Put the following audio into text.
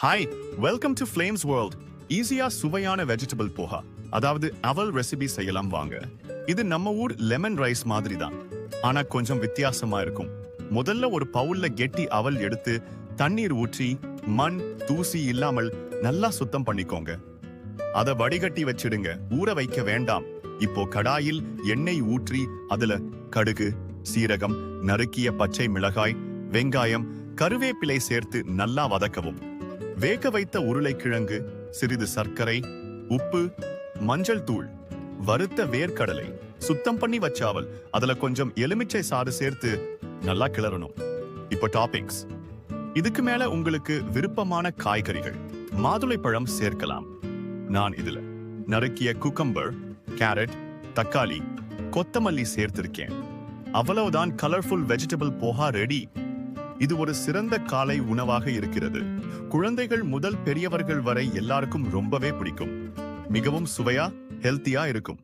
Hi, welcome to flames world. ஈஸியா சுவையான vegetable poha, அதாவது அவல் ரெசிபி செய்யலாம் வாங்க. இது நம்ம ஊர் லெமன் ரைஸ் மாதிரி தான், ஆனா கொஞ்சம் வித்தியாசமா இருக்கும். முதல்ல ஒரு பவுல்ல கெட்டி அவல் எடுத்து தண்ணீர் ஊற்றி மண் தூசி இல்லாமல் நல்லா சுத்தம் பண்ணிக்கோங்க. அத வடிகட்டி வச்சிடுங்க, ஊற வைக்க வேண்டாம். இப்போ கடாயில் எண்ணெய் ஊற்றி அதுல கடுகு, சீரகம், நறுக்கிய பச்சை மிளகாய், வெங்காயம், கருவேப்பிலை சேர்த்து நல்லா வதக்கவும். வேக வைத்த உருளைக்கிழங்கு, சிறிது சர்க்கரை, உப்பு, மஞ்சள் தூள், வறுத்த வேர்க்கடலை, சுத்தம் பண்ணி வச்சாவல், அதுல கொஞ்சம் எலுமிச்சை சாறு சேர்த்து நல்லா கிளறணும். இப்போ டாப்பிங்ஸ். இதுக்கு மேல உங்களுக்கு விருப்பமான காய்கறிகள், மாதுளைப்பழம் சேர்க்கலாம். நான் இதுல நறுக்கிய குக்கம்பர், கேரட், தக்காளி, கொத்தமல்லி சேர்த்திருக்கேன். அவ்வளவுதான், கலர்ஃபுல் வெஜிடபிள் போஹா ரெடி. இது ஒரு சிறந்த காலை உணவாக இருக்கிறது. குழந்தைகள் முதல் பெரியவர்கள் வரை எல்லாருக்கும் ரொம்பவே பிடிக்கும். மிகவும் சுவையா, ஹெல்த்தியா இருக்கும்.